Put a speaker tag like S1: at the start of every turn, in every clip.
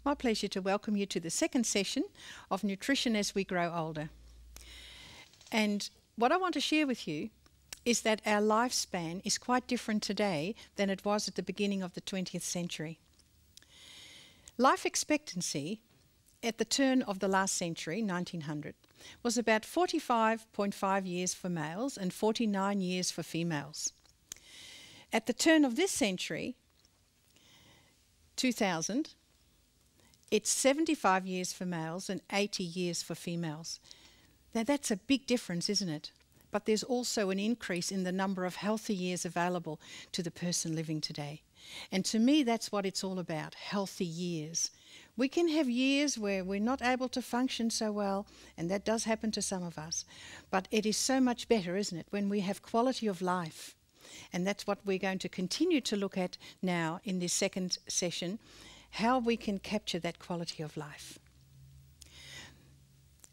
S1: My pleasure to welcome you to the second session of Nutrition as We Grow Older. And what I want to share with you is that our lifespan is quite different today than it was at the beginning of the 20th century. Life expectancy at the turn of the last century, 1900, was about 45.5 years for males and 49 years for females. At the turn of this century, 2000, it's 75 years for males and 80 years for females. Now that's a big difference, isn't it? But there's also an increase in the number of healthy years available to the person living today. And to me, that's what it's all about, healthy years. We can have years where we're not able to function so well, and that does happen to some of us. But it is so much better, isn't it, when we have quality of life. And that's what we're going to continue to look at now in this second session, how we can capture that quality of life.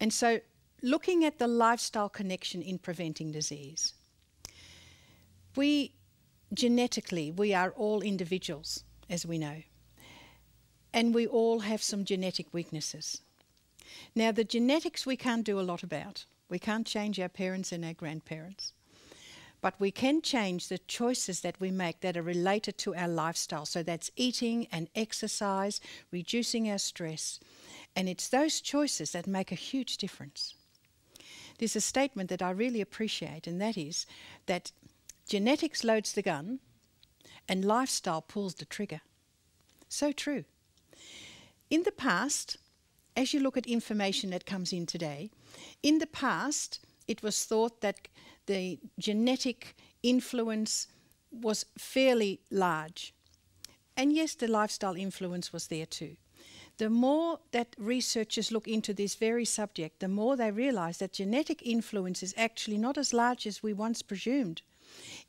S1: And so, looking at the lifestyle connection in preventing disease. Genetically, we are all individuals, as we know. And we all have some genetic weaknesses. Now, the genetics we can't do a lot about. We can't change our parents and our grandparents. But we can change the choices that we make that are related to our lifestyle. So that's eating and exercise, reducing our stress. And it's those choices that make a huge difference. There's a statement that I really appreciate, and that is that genetics loads the gun and lifestyle pulls the trigger. So true. In the past, as you look at information that comes in today, in the past it was thought that the genetic influence was fairly large. And yes, the lifestyle influence was there too. The more that researchers look into this very subject, the more they realise that genetic influence is actually not as large as we once presumed.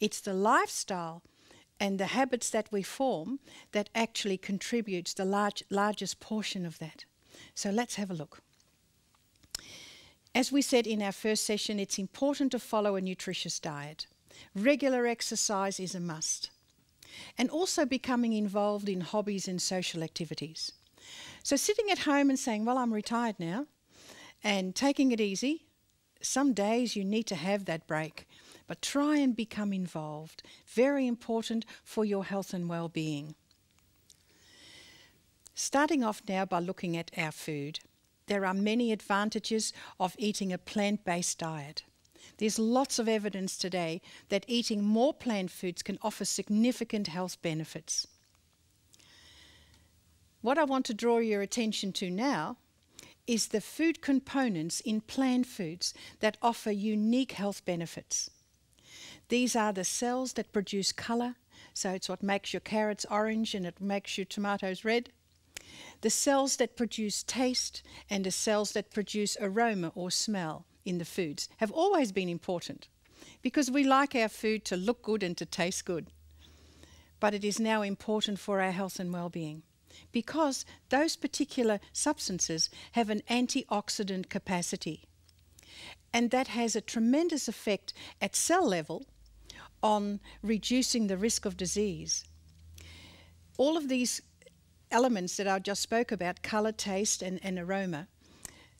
S1: It's the lifestyle and the habits that we form that actually contributes the largest portion of that. So let's have a look. As we said in our first session, it's important to follow a nutritious diet. Regular exercise is a must. And also becoming involved in hobbies and social activities. So sitting at home and saying, well, I'm retired now, and taking it easy, some days you need to have that break, but try and become involved. Very important for your health and well-being. Starting off now by looking at our food. There are many advantages of eating a plant-based diet. There's lots of evidence today that eating more plant foods can offer significant health benefits. What I want to draw your attention to now is the food components in plant foods that offer unique health benefits. These are the cells that produce colour, so it's what makes your carrots orange and it makes your tomatoes red. The cells that produce taste and the cells that produce aroma or smell in the foods have always been important because we like our food to look good and to taste good. But it is now important for our health and well-being because those particular substances have an antioxidant capacity. And that has a tremendous effect at cell level on reducing the risk of disease. All of these elements that I just spoke about, colour, taste and aroma,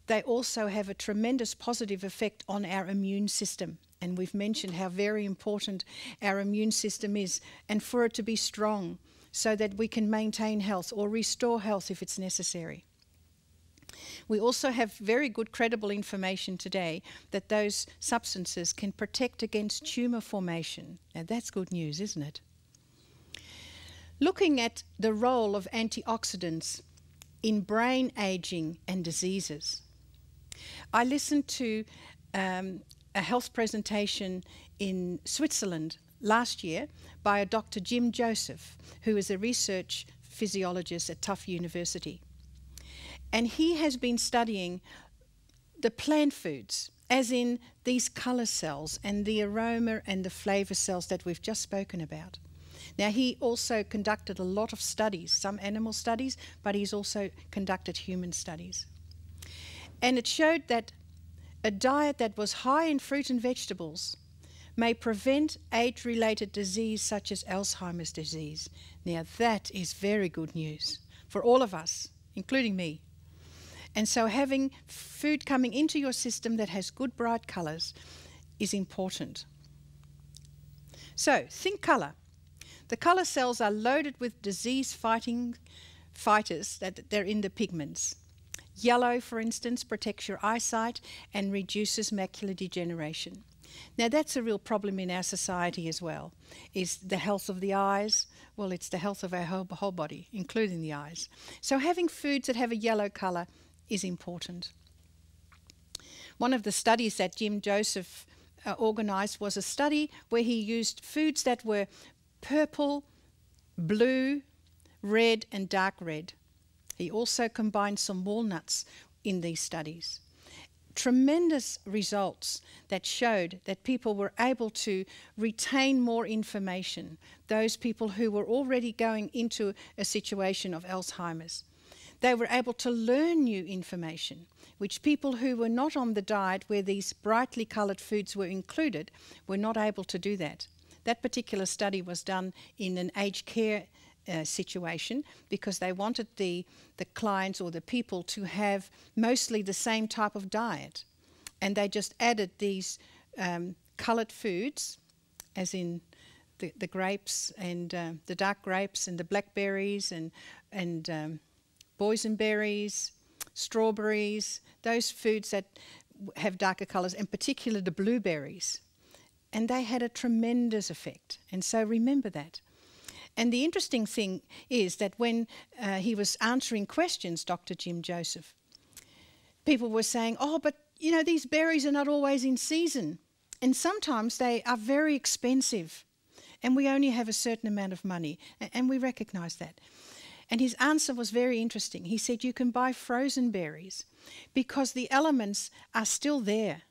S1: they also have a tremendous positive effect on our immune system. And we've mentioned how very important our immune system is and for it to be strong so that we can maintain health or restore health if it's necessary. We also have very good credible information today that those substances can protect against tumour formation. Now that's good news, isn't it? Looking at the role of antioxidants in brain ageing and diseases. I listened to a health presentation in Switzerland last year by a Dr. Jim Joseph, who is a research physiologist at Tufts University. And he has been studying the plant foods, as in these colour cells and the aroma and the flavour cells that we've just spoken about. Now, he also conducted a lot of studies, some animal studies, but he's also conducted human studies. And it showed that a diet that was high in fruit and vegetables may prevent age-related disease such as Alzheimer's disease. Now, that is very good news for all of us including me. And so having food coming into your system that has good bright colours is important. So, think colour. The colour cells are loaded with disease-fighting fighters that they're in the pigments. Yellow, for instance, protects your eyesight and reduces macular degeneration. Now, that's a real problem in our society as well, is the health of the eyes. Well, it's the health of our whole body, including the eyes. So having foods that have a yellow colour is important. One of the studies that Jim Joseph organised was a study where he used foods that were purple, blue, red and dark red. He also combined some walnuts in these studies. Tremendous results that showed that people were able to retain more information, those people who were already going into a situation of Alzheimer's. They were able to learn new information, which people who were not on the diet where these brightly coloured foods were included were not able to do that. That particular study was done in an aged care situation because they wanted the clients or the people to have mostly the same type of diet. And they just added these coloured foods, as in the grapes and the dark grapes and the blackberries and boysenberries, strawberries, those foods that have darker colours, and particularly the blueberries. And they had a tremendous effect. And so remember that. And the interesting thing is that when he was answering questions, Dr. Jim Joseph, people were saying, oh, but you know, these berries are not always in season. And sometimes they are very expensive. And we only have a certain amount of money. And we recognise that. And his answer was very interesting. He said you can buy frozen berries because the elements are still there.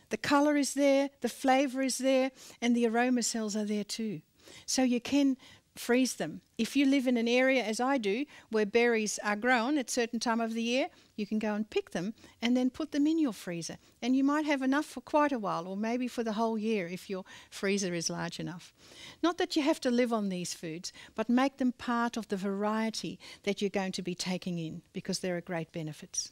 S1: The colour is there, the flavour is there, and the aroma cells are there too. So you can freeze them. If you live in an area, as I do, where berries are grown at a certain time of the year, you can go and pick them and then put them in your freezer. And you might have enough for quite a while, or maybe for the whole year if your freezer is large enough. Not that you have to live on these foods, but make them part of the variety that you're going to be taking in, because there are great benefits.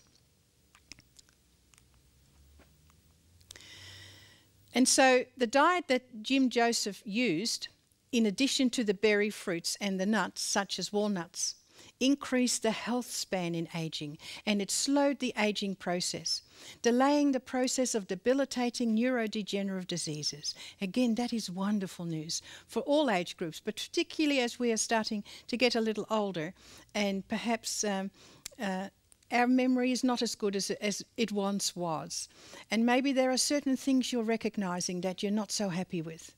S1: And so the diet that Jim Joseph used, in addition to the berry fruits and the nuts, such as walnuts, increased the health span in ageing, and it slowed the ageing process, delaying the process of debilitating neurodegenerative diseases. Again, that is wonderful news for all age groups, but particularly as we are starting to get a little older and perhaps our memory is not as good as it once was. And maybe there are certain things you're recognising that you're not so happy with.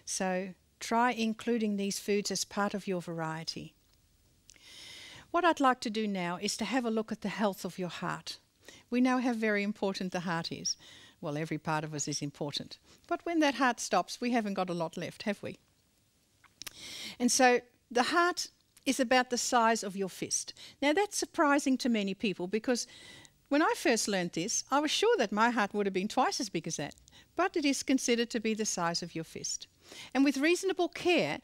S1: So try including these foods as part of your variety. What I'd like to do now is to have a look at the health of your heart. We know how very important the heart is. Well, every part of us is important. But when that heart stops, we haven't got a lot left, have we? And so the heart is about the size of your fist. Now that's surprising to many people, because when I first learned this, I was sure that my heart would have been twice as big as that. But it is considered to be the size of your fist. And with reasonable care,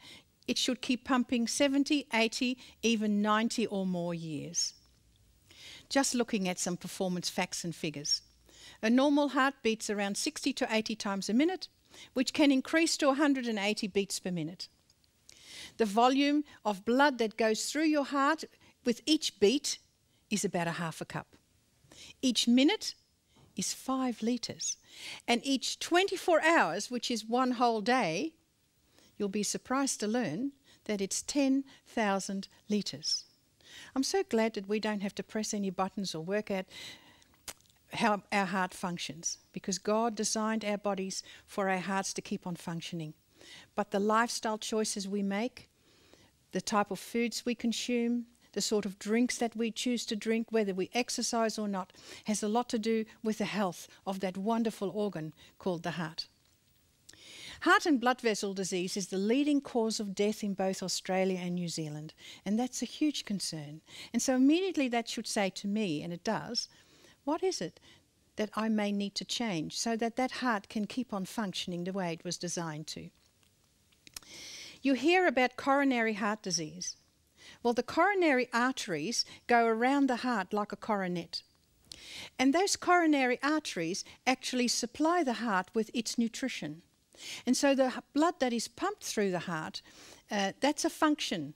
S1: it should keep pumping 70, 80, even 90 or more years. Just looking at some performance facts and figures. A normal heart beats around 60 to 80 times a minute, which can increase to 180 beats per minute. The volume of blood that goes through your heart with each beat is about ½ a cup. Each minute is 5 litres. And each 24 hours, which is one whole day, you'll be surprised to learn that it's 10,000 litres. I'm so glad that we don't have to press any buttons or work out how our heart functions, because God designed our bodies for our hearts to keep on functioning. But the lifestyle choices we make, the type of foods we consume, the sort of drinks that we choose to drink, whether we exercise or not, has a lot to do with the health of that wonderful organ called the heart. Heart and blood vessel disease is the leading cause of death in both Australia and New Zealand, and that's a huge concern. And so immediately that should say to me, and it does, what is it that I may need to change so that that heart can keep on functioning the way it was designed to? You hear about coronary heart disease. Well, the coronary arteries go around the heart like a coronet. And those coronary arteries actually supply the heart with its nutrition. And so the blood that is pumped through the heart, that's a function.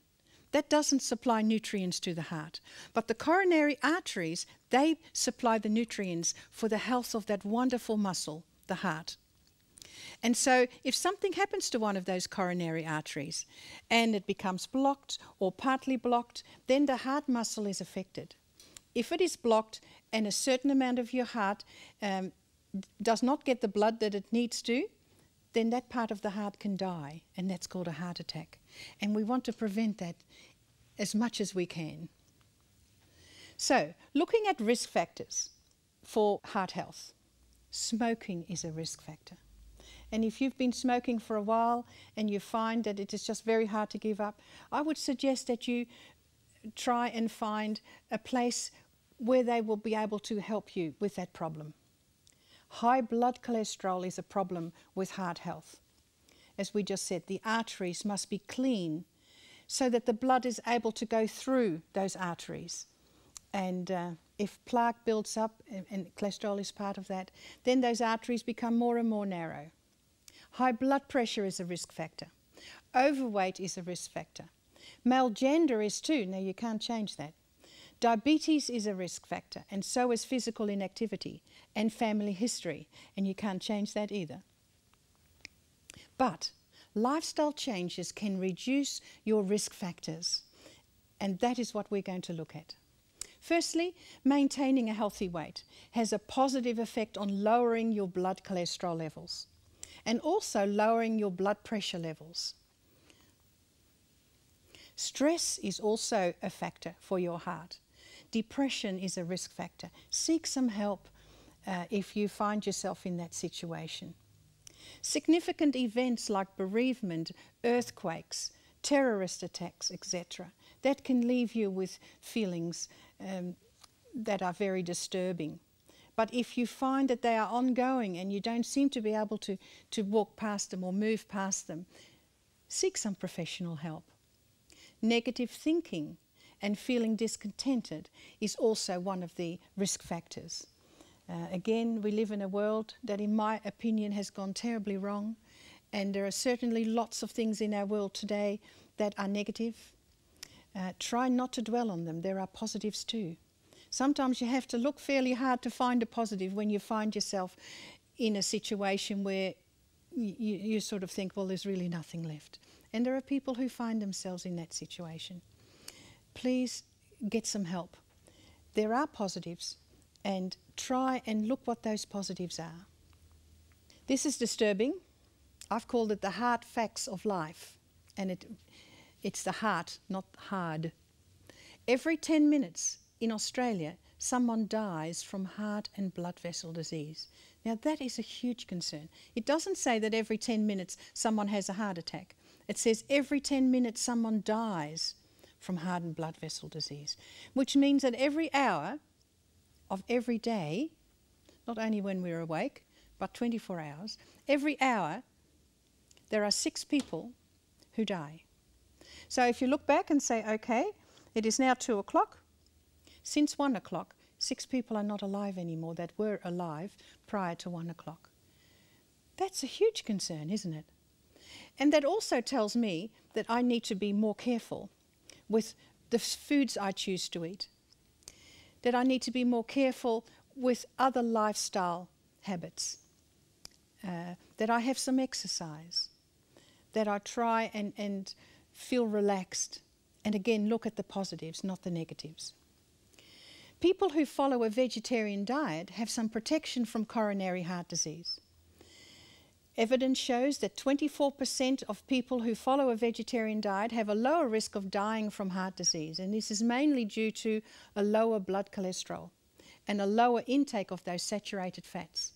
S1: That doesn't supply nutrients to the heart. But the coronary arteries, they supply the nutrients for the health of that wonderful muscle, the heart. And so if something happens to one of those coronary arteries and it becomes blocked or partly blocked, then the heart muscle is affected. If it is blocked and a certain amount of your heart does not get the blood that it needs to, then that part of the heart can die, and that's called a heart attack. And we want to prevent that as much as we can. So, looking at risk factors for heart health, smoking is a risk factor. And if you've been smoking for a while and you find that it is just very hard to give up, I would suggest that you try and find a place where they will be able to help you with that problem. High blood cholesterol is a problem with heart health. As we just said, the arteries must be clean so that the blood is able to go through those arteries. And if plaque builds up, and cholesterol is part of that, then those arteries become more and more narrow. High blood pressure is a risk factor. Overweight is a risk factor. Male gender is too. Now, you can't change that. Diabetes is a risk factor, and so is physical inactivity and family history, and you can't change that either. But lifestyle changes can reduce your risk factors, and that is what we're going to look at. Firstly, maintaining a healthy weight has a positive effect on lowering your blood cholesterol levels and also lowering your blood pressure levels. Stress is also a factor for your heart. Depression is a risk factor. Seek some help if you find yourself in that situation. Significant events like bereavement, earthquakes, terrorist attacks, etc., that can leave you with feelings that are very disturbing. But if you find that they are ongoing and you don't seem to be able to walk past them or move past them, seek some professional help. Negative thinking and feeling discontented is also one of the risk factors. Again, we live in a world that, in my opinion, has gone terribly wrong, and there are certainly lots of things in our world today that are negative. Try not to dwell on them. There are positives too. Sometimes you have to look fairly hard to find a positive when you find yourself in a situation where you sort of think, well, there's really nothing left. And there are people who find themselves in that situation. Please get some help. There are positives, and try and look what those positives are. This is disturbing. I've called it the hard facts of life, and it's the heart, not hard. Every 10 minutes in Australia, someone dies from heart and blood vessel disease. Now, that is a huge concern. It doesn't say that every 10 minutes someone has a heart attack. It says every 10 minutes someone dies from heart and blood vessel disease, which means that every hour of every day, not only when we're awake, but 24 hours, every hour there are 6 people who die. So if you look back and say, okay, it is now 2 o'clock, since 1 o'clock, 6 people are not alive anymore that were alive prior to 1 o'clock. That's a huge concern, isn't it? And that also tells me that I need to be more careful with the foods I choose to eat, that I need to be more careful with other lifestyle habits, that I have some exercise, that I try and feel relaxed, and again look at the positives, not the negatives. People who follow a vegetarian diet have some protection from coronary heart disease. Evidence shows that 24% of people who follow a vegetarian diet have a lower risk of dying from heart disease, and this is mainly due to a lower blood cholesterol and a lower intake of those saturated fats.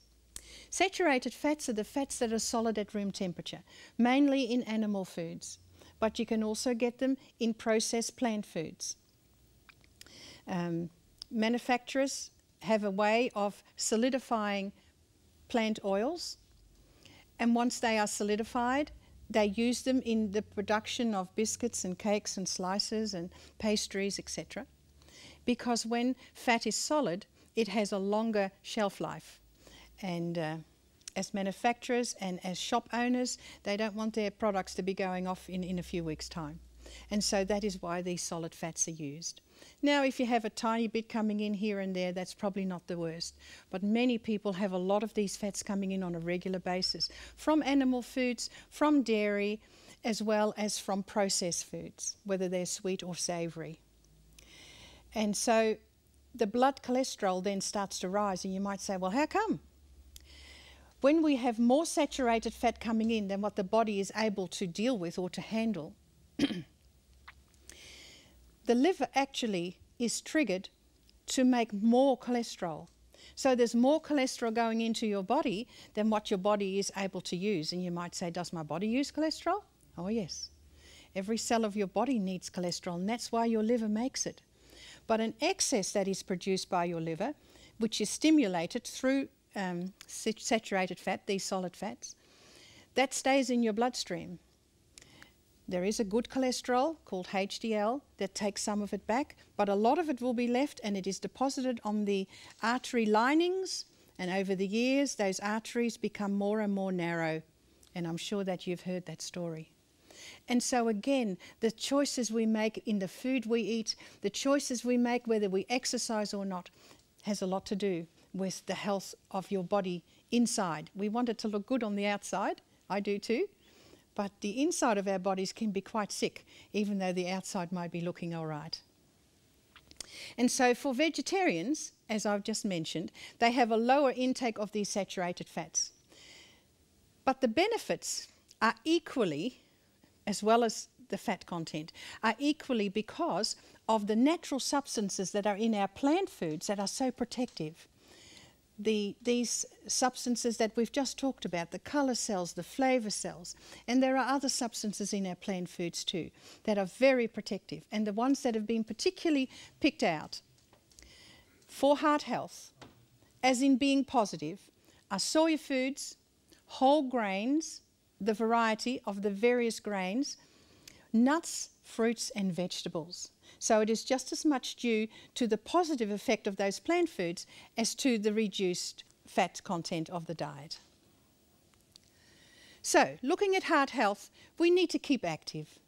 S1: Saturated fats are the fats that are solid at room temperature, mainly in animal foods, but you can also get them in processed plant foods. Manufacturers have a way of solidifying plant oils, and once they are solidified, they use them in the production of biscuits and cakes and slices and pastries, etc. Because when fat is solid, it has a longer shelf life. And as manufacturers and as shop owners, they don't want their products to be going off in a few weeks' time. And so that is why these solid fats are used. Now, if you have a tiny bit coming in here and there, that's probably not the worst. But many people have a lot of these fats coming in on a regular basis from animal foods, from dairy, as well as from processed foods, whether they're sweet or savoury. And so the blood cholesterol then starts to rise, and you might say, well, how come? When we have more saturated fat coming in than what the body is able to deal with or to handle, the liver actually is triggered to make more cholesterol. So there's more cholesterol going into your body than what your body is able to use. And you might say, does my body use cholesterol? Oh, yes. Every cell of your body needs cholesterol, and that's why your liver makes it. But an excess that is produced by your liver, which is stimulated through saturated fat, these solid fats, that stays in your bloodstream. There is a good cholesterol called HDL that takes some of it back, but a lot of it will be left, and it is deposited on the artery linings, and over the years those arteries become more and more narrow, and I'm sure that you've heard that story. And so again, the choices we make in the food we eat, the choices we make whether we exercise or not, has a lot to do with the health of your body inside. We want it to look good on the outside, I do too. But the inside of our bodies can be quite sick, even though the outside might be looking all right. And so for vegetarians, as I've just mentioned, they have a lower intake of these saturated fats. But the benefits are equally, as well as the fat content, are equally because of the natural substances that are in our plant foods that are so protective. These substances that we've just talked about, the colour cells, the flavour cells, and there are other substances in our plant foods too that are very protective, and the ones that have been particularly picked out for heart health, as in being positive, are soya foods, whole grains, the variety of the various grains, nuts, fruits and vegetables. So it is just as much due to the positive effect of those plant foods as to the reduced fat content of the diet. So, looking at heart health, we need to keep active.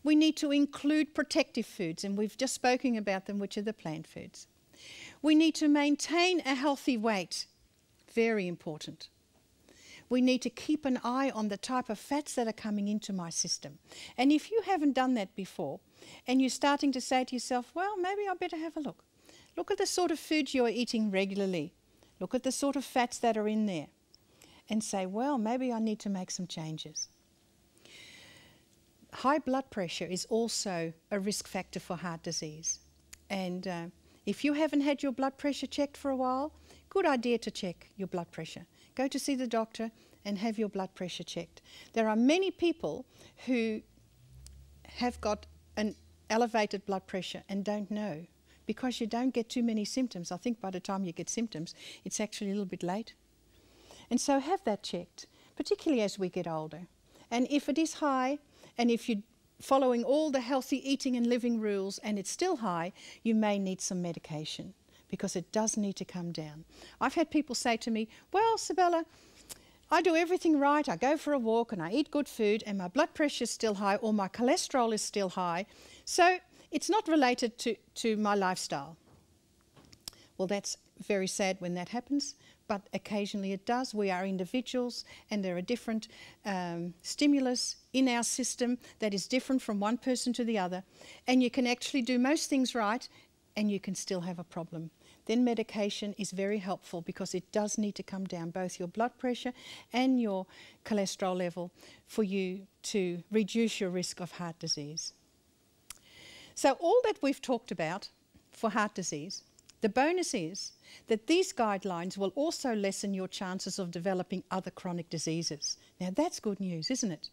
S1: We need to include protective foods, and we've just spoken about them, which are the plant foods. We need to maintain a healthy weight, very important. We need to keep an eye on the type of fats that are coming into my system. And if you haven't done that before, and you're starting to say to yourself, well, maybe I better have a look. Look at the sort of foods you're eating regularly. Look at the sort of fats that are in there. And say, well, maybe I need to make some changes. High blood pressure is also a risk factor for heart disease. And if you haven't had your blood pressure checked for a while, good idea to check your blood pressure. Go to see the doctor and have your blood pressure checked. There are many people who have got an elevated blood pressure and don't know, because you don't get too many symptoms. I think by the time you get symptoms, it's actually a little bit late. And so have that checked, particularly as we get older. And if it is high, and if you're following all the healthy eating and living rules and it's still high, you may need some medication, because it does need to come down. I've had people say to me, well, Sabella, I do everything right. I go for a walk and I eat good food and my blood pressure is still high or my cholesterol is still high. So it's not related to my lifestyle. Well, that's very sad when that happens, but occasionally it does. We are individuals and there are different stimulus in our system that is different from one person to the other. And you can actually do most things right and you can still have a problem. Then medication is very helpful, because it does need to come down, both your blood pressure and your cholesterol level, for you to reduce your risk of heart disease. So all that we've talked about for heart disease, the bonus is that these guidelines will also lessen your chances of developing other chronic diseases. Now that's good news, isn't it?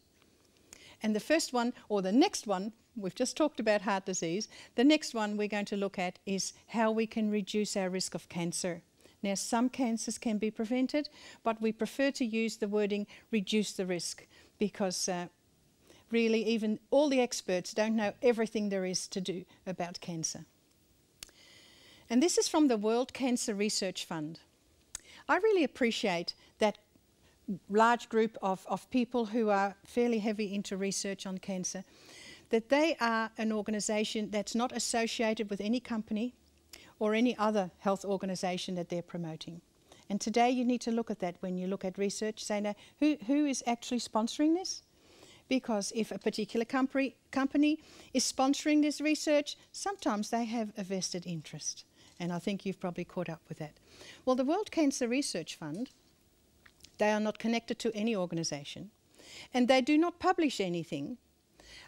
S1: And the first one, or the next one, we've just talked about heart disease. The next one we're going to look at is how we can reduce our risk of cancer. Now, some cancers can be prevented, but we prefer to use the wording reduce the risk, because really even all the experts don't know everything there is to do about cancer. And this is from the World Cancer Research Fund. I really appreciate that large group of people who are fairly heavy into research on cancer, that they are an organisation that's not associated with any company or any other health organisation that they're promoting. And today you need to look at that when you look at research, say now, who is actually sponsoring this? Because if a particular company is sponsoring this research, sometimes they have a vested interest. And I think you've probably caught up with that. Well, the World Cancer Research Fund, they are not connected to any organisation, and they do not publish anything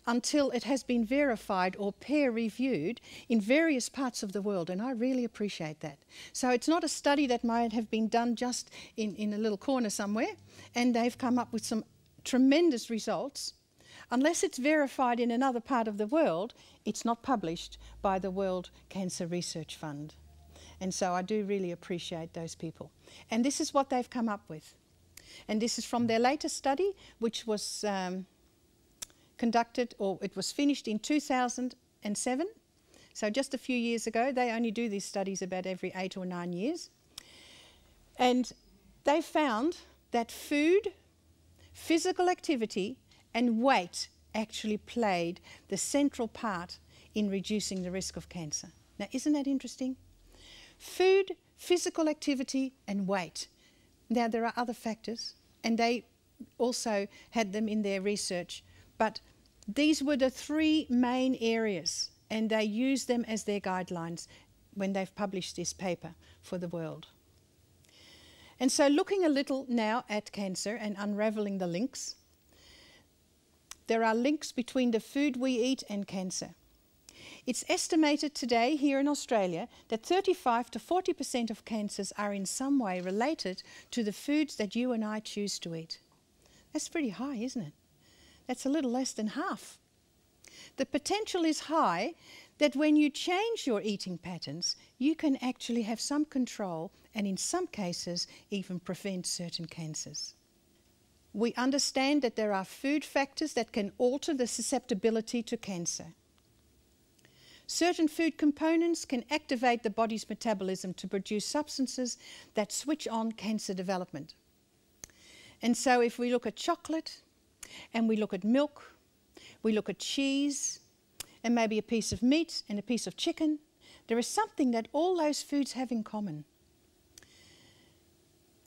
S1: until it has been verified or peer-reviewed in various parts of the world, and I really appreciate that. So it's not a study that might have been done just in a little corner somewhere, and they've come up with some tremendous results. Unless it's verified in another part of the world, it's not published by the World Cancer Research Fund. And so I do really appreciate those people. And this is what they've come up with. And this is from their latest study, which was conducted, or it was finished in 2007. So just a few years ago. They only do these studies about every 8 or 9 years. And they found that food, physical activity, and weight actually played the central part in reducing the risk of cancer. Now, isn't that interesting? Food, physical activity, and weight. Now, there are other factors, and they also had them in their research, but these were the 3 main areas, and they used them as their guidelines when they've published this paper for the world. And so looking a little now at cancer and unravelling the links, there are links between the food we eat and cancer. It's estimated today here in Australia that 35 to 40% of cancers are in some way related to the foods that you and I choose to eat. That's pretty high, isn't it? That's a little less than half. The potential is high that when you change your eating patterns, you can actually have some control and in some cases even prevent certain cancers. We understand that there are food factors that can alter the susceptibility to cancer. Certain food components can activate the body's metabolism to produce substances that switch on cancer development. And so if we look at chocolate, and we look at milk, we look at cheese, and maybe a piece of meat and a piece of chicken, there is something that all those foods have in common.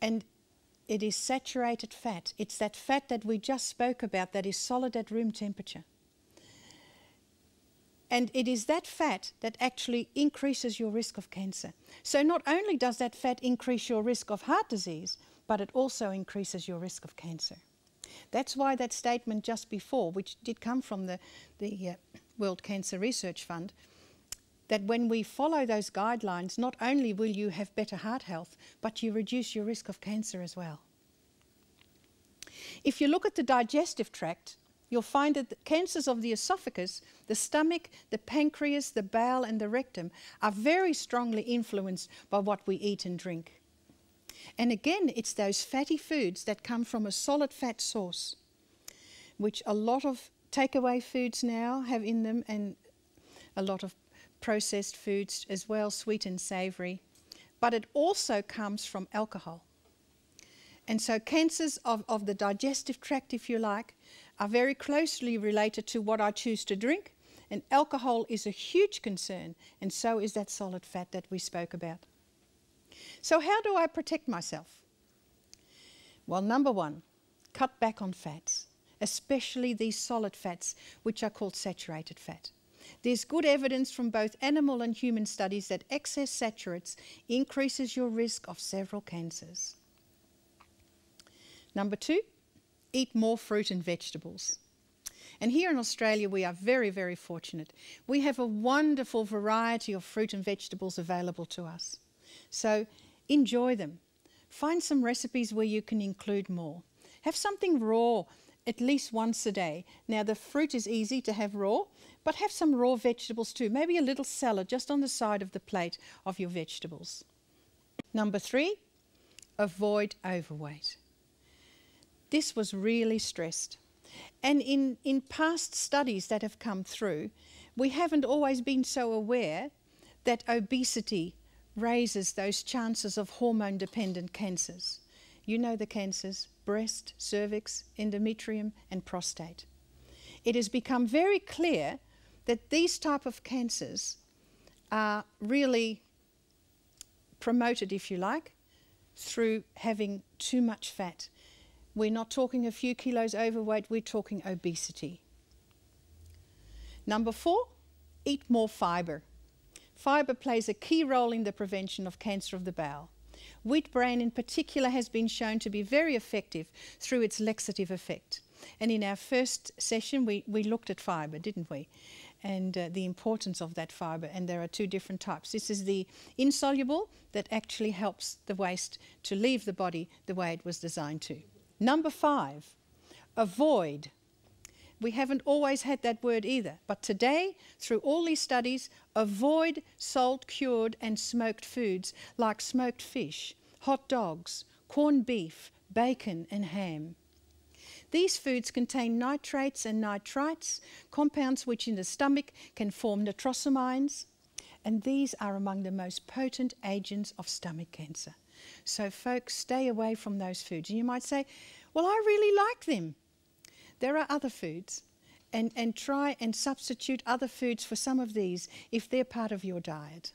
S1: And it is saturated fat. It's that fat that we just spoke about that is solid at room temperature. And it is that fat that actually increases your risk of cancer. So not only does that fat increase your risk of heart disease, but it also increases your risk of cancer. That's why that statement just before, which did come from the World Cancer Research Fund, that when we follow those guidelines, not only will you have better heart health, but you reduce your risk of cancer as well. If you look at the digestive tract, you'll find that the cancers of the oesophagus, the stomach, the pancreas, the bowel and the rectum are very strongly influenced by what we eat and drink. And again, it's those fatty foods that come from a solid fat source, which a lot of takeaway foods now have in them, and a lot of processed foods as well, sweet and savoury. But it also comes from alcohol. And so cancers of the digestive tract, if you like, are very closely related to what I choose to drink, and alcohol is a huge concern, and so is that solid fat that we spoke about. So how do I protect myself? Well, number one, cut back on fats, especially these solid fats, which are called saturated fat. There's good evidence from both animal and human studies that excess saturates increases your risk of several cancers. Number two, eat more fruit and vegetables. And here in Australia, we are very, very fortunate. We have a wonderful variety of fruit and vegetables available to us. So enjoy them. Find some recipes where you can include more. Have something raw at least once a day. Now, the fruit is easy to have raw, but have some raw vegetables too. Maybe a little salad just on the side of the plate of your vegetables. Number three, avoid overweight. This was really stressed. And in past studies that have come through, we haven't always been so aware that obesity raises those chances of hormone-dependent cancers. You know the cancers: breast, cervix, endometrium, and prostate. It has become very clear that these type of cancers are really promoted, if you like, through having too much fat. We're not talking a few kilos overweight, we're talking obesity. Number 4, eat more fibre. Fibre plays a key role in the prevention of cancer of the bowel. Wheat bran in particular has been shown to be very effective through its laxative effect. And in our first session we looked at fibre, didn't we? And the importance of that fibre, and there are 2 different types. This is the insoluble that actually helps the waste to leave the body the way it was designed to. Number 5, avoid. We haven't always had that word either, but today, through all these studies, avoid salt-cured and smoked foods like smoked fish, hot dogs, corned beef, bacon and ham. These foods contain nitrates and nitrites, compounds which in the stomach can form nitrosamines, and these are among the most potent agents of stomach cancer. So folks, stay away from those foods. And you might say, well, I really like them. There are other foods, and try and substitute other foods for some of these if they're part of your diet.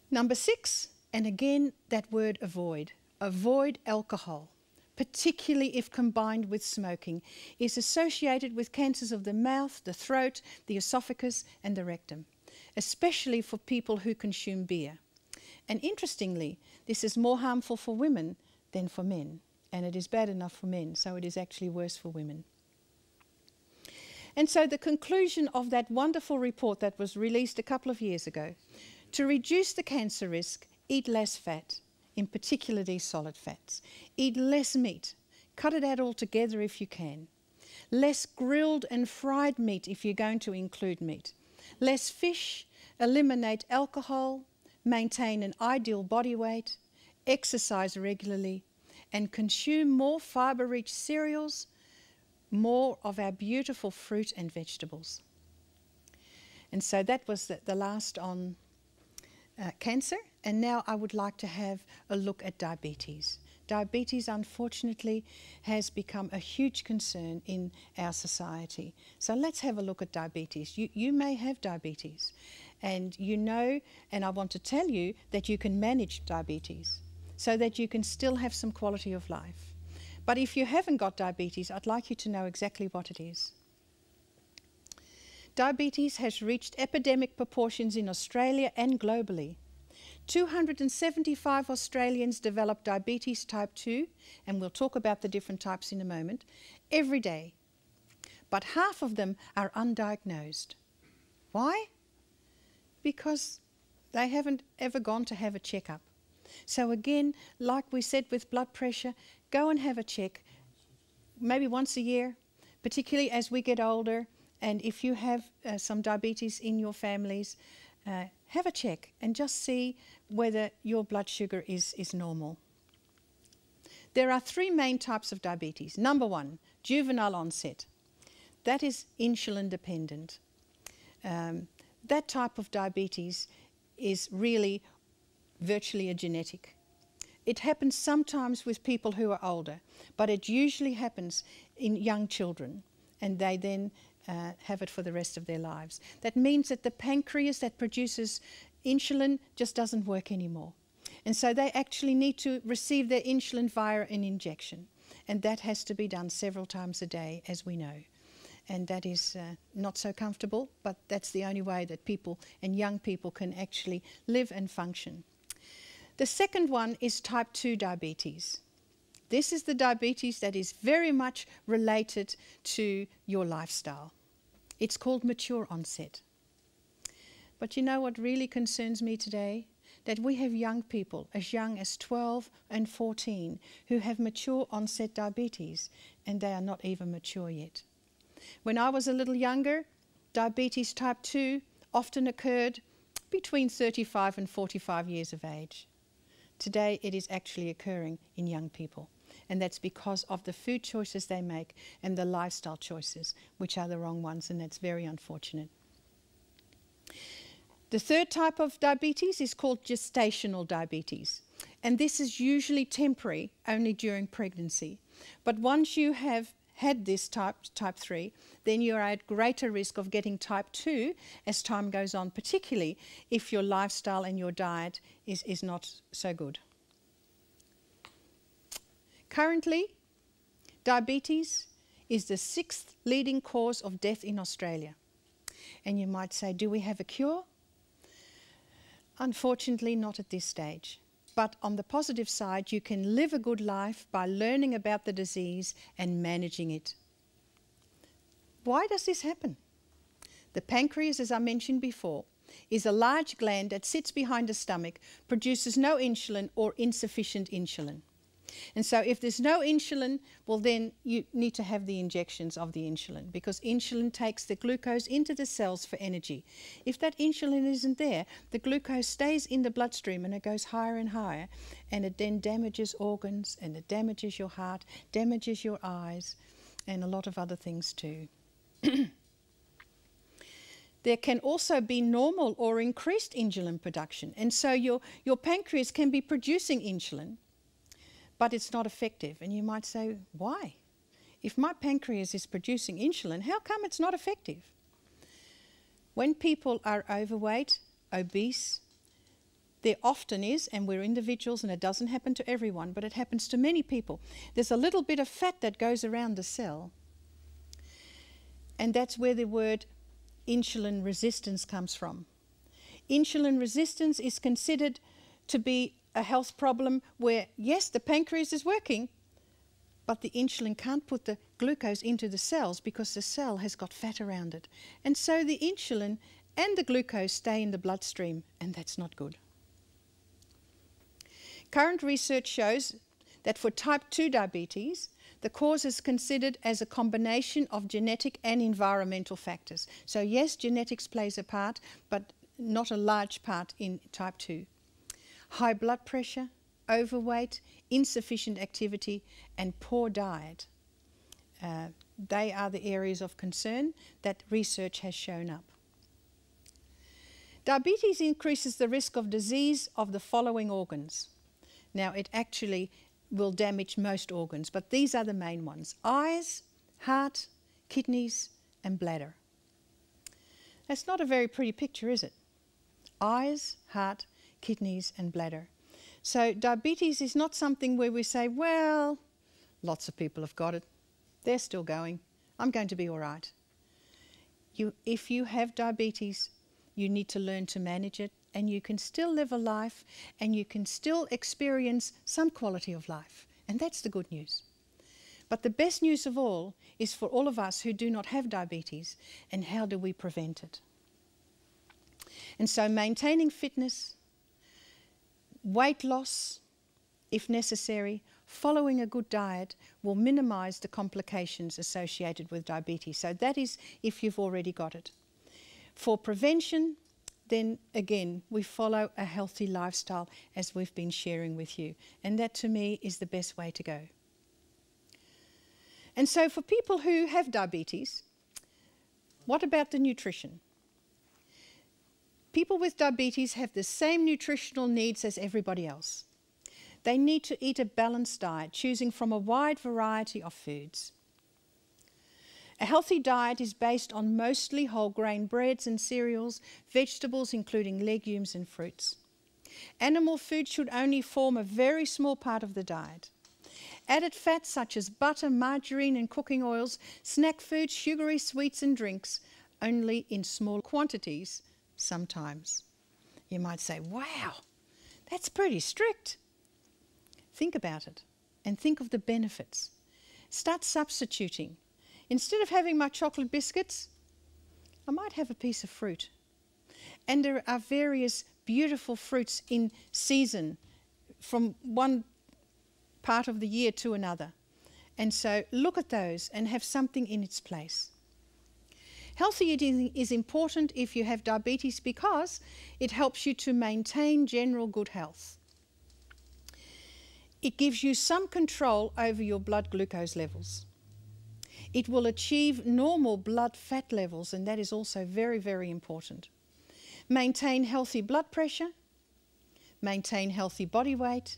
S1: Number 6, and again that word avoid. Avoid alcohol, particularly if combined with smoking, is associated with cancers of the mouth, the throat, the oesophagus and the rectum, especially for people who consume beer. And interestingly, this is more harmful for women than for men. And it is bad enough for men, so it is actually worse for women. And so the conclusion of that wonderful report that was released a couple of years ago: to reduce the cancer risk, eat less fat, in particular these solid fats. Eat less meat. Cut it out altogether if you can. Less grilled and fried meat if you're going to include meat. Less fish. Eliminate alcohol. Maintain an ideal body weight. Exercise regularly. And consume more fibre-rich cereals, more of our beautiful fruit and vegetables. And so that was the last on cancer. And now I would like to have a look at diabetes. Diabetes, unfortunately, has become a huge concern in our society. So let's have a look at diabetes. You may have diabetes, and you know, and I want to tell you that you can manage diabetes so that you can still have some quality of life. But if you haven't got diabetes, I'd like you to know exactly what it is. Diabetes has reached epidemic proportions in Australia and globally. 275 Australians develop diabetes type 2, and we'll talk about the different types in a moment, every day. But half of them are undiagnosed. Why? Because they haven't ever gone to have a checkup. So again, like we said with blood pressure, go and have a check, maybe once a year, particularly as we get older. And if you have some diabetes in your families, have a check and just see whether your blood sugar is normal. There are 3 main types of diabetes. Number 1, juvenile onset. That is insulin dependent. That type of diabetes is really virtually a genetic. It happens sometimes with people who are older, but it usually happens in young children, and they then have it for the rest of their lives. That means that the pancreas that produces insulin just doesn't work anymore. And so they actually need to receive their insulin via an injection. And that has to be done several times a day, as we know. And that is not so comfortable, but that's the only way that people and young people can actually live and function. The second one is type 2 diabetes. This is the diabetes that is very much related to your lifestyle. It's called mature onset. But you know what really concerns me today? That we have young people as young as 12 and 14 who have mature onset diabetes, and they are not even mature yet. When I was a little younger, diabetes type 2 often occurred between 35 and 45 years of age. Today it is actually occurring in young people. and that's because of the food choices they make and the lifestyle choices, which are the wrong ones, and that's very unfortunate. The third type of diabetes is called gestational diabetes, and this is usually temporary, only during pregnancy. But once you have had this type 3, then you're at greater risk of getting type 2 as time goes on, particularly if your lifestyle and your diet is not so good. Currently, diabetes is the 6th leading cause of death in Australia. And you might say, do we have a cure? Unfortunately, not at this stage. But on the positive side, you can live a good life by learning about the disease and managing it. Why does this happen? The pancreas, as I mentioned before, is a large gland that sits behind the stomach, produces no insulin or insufficient insulin. And so if there's no insulin, well then you need to have the injections of the insulin, because insulin takes the glucose into the cells for energy. If that insulin isn't there, the glucose stays in the bloodstream and it goes higher and higher, and it then damages organs, and it damages your heart, damages your eyes, and a lot of other things too. There can also be normal or increased insulin production, and so your pancreas can be producing insulin, but it's not effective. And you might say, why? If my pancreas is producing insulin, how come it's not effective? When people are overweight, obese, there often is, and we're individuals and it doesn't happen to everyone, but it happens to many people. There's a little bit of fat that goes around the cell, and that's where the word insulin resistance comes from. Insulin resistance is considered to be a health problem where, yes, the pancreas is working, but the insulin can't put the glucose into the cells because the cell has got fat around it. And so the insulin and the glucose stay in the bloodstream, and that's not good. Current research shows that for type 2 diabetes, the cause is considered as a combination of genetic and environmental factors. So yes, genetics plays a part, but not a large part in type 2. High blood pressure, overweight, insufficient activity, and poor diet. They are the areas of concern that research has shown up. Diabetes increases the risk of disease of the following organs. Now, it actually will damage most organs, but these are the main ones: eyes, heart, kidneys, and bladder. That's not a very pretty picture, is it? Eyes, heart, kidneys, and bladder. So diabetes is not something where we say, well, lots of people have got it. They're still going. I'm going to be all right. If you have diabetes, you need to learn to manage it, and you can still live a life, and you can still experience some quality of life. And that's the good news. But the best news of all is for all of us who do not have diabetes, and how do we prevent it? And so maintaining fitness, weight loss, if necessary, following a good diet will minimize the complications associated with diabetes. So that is if you've already got it. For prevention, then again, we follow a healthy lifestyle as we've been sharing with you. And that to me is the best way to go. And so for people who have diabetes, what about the nutrition? People with diabetes have the same nutritional needs as everybody else. They need to eat a balanced diet, choosing from a wide variety of foods. A healthy diet is based on mostly whole grain breads and cereals, vegetables including legumes and fruits. Animal food should only form a very small part of the diet. Added fats such as butter, margarine and cooking oils, snack foods, sugary sweets and drinks, only in small quantities sometimes. You might say, wow, that's pretty strict. Think about it and think of the benefits. Start substituting. Instead of having my chocolate biscuits, I might have a piece of fruit. And there are various beautiful fruits in season from one part of the year to another. And so look at those and have something in its place. Healthy eating is important if you have diabetes because it helps you to maintain general good health. It gives you some control over your blood glucose levels. It will achieve normal blood fat levels, and that is also very, very important. Maintain healthy blood pressure, maintain healthy body weight,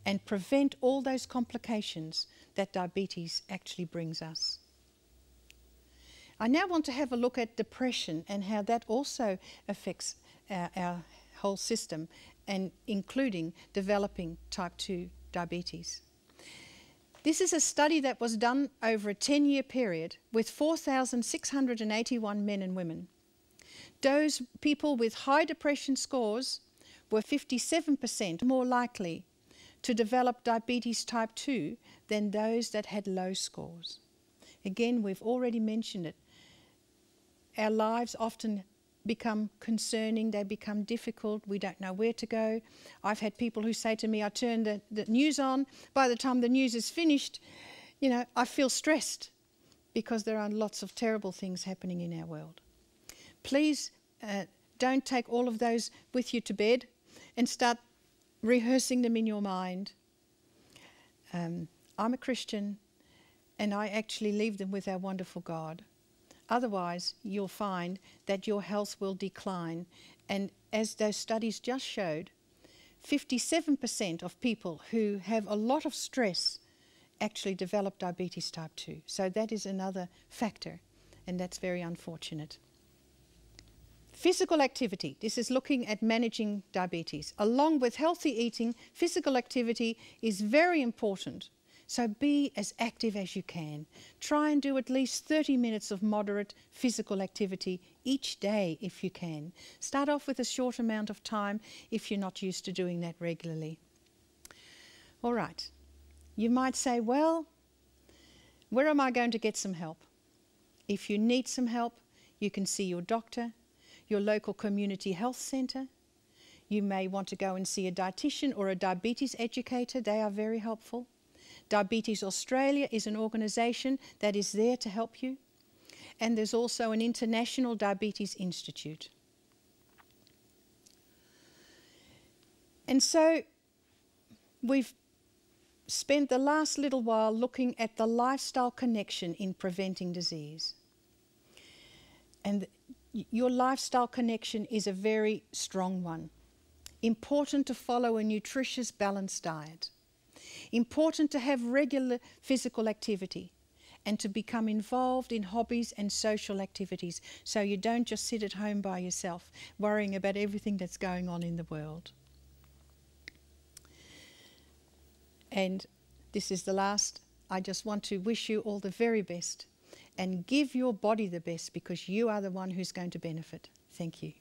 S1: and prevent all those complications that diabetes actually brings us. I now want to have a look at depression and how that also affects our whole system, and including developing type 2 diabetes. This is a study that was done over a 10-year period with 4,681 men and women. Those people with high depression scores were 57% more likely to develop diabetes type 2 than those that had low scores. Again, we've already mentioned it. Our lives often become concerning, they become difficult, we don't know where to go. I've had people who say to me, I turn the news on, by the time the news is finished, you know, I feel stressed because there are lots of terrible things happening in our world. Please don't take all of those with you to bed and start rehearsing them in your mind. I'm a Christian and I actually leave them with our wonderful God. Otherwise, you'll find that your health will decline. And as those studies just showed, 57% of people who have a lot of stress actually develop diabetes type 2. So that is another factor, and that's very unfortunate. Physical activity. This is looking at managing diabetes. Along with healthy eating, physical activity is very important. So be as active as you can. Try and do at least 30 minutes of moderate physical activity each day if you can. Start off with a short amount of time if you're not used to doing that regularly. All right. You might say, well, where am I going to get some help? If you need some help, you can see your doctor, your local community health centre. You may want to go and see a dietitian or a diabetes educator. They are very helpful. Diabetes Australia is an organisation that is there to help you. And there's also an International Diabetes Institute. And so we've spent the last little while looking at the lifestyle connection in preventing disease. And your lifestyle connection is a very strong one. Important to follow a nutritious, balanced diet. Important to have regular physical activity and to become involved in hobbies and social activities so you don't just sit at home by yourself worrying about everything that's going on in the world. And this is the last. I just want to wish you all the very best and give your body the best because you are the one who's going to benefit. Thank you.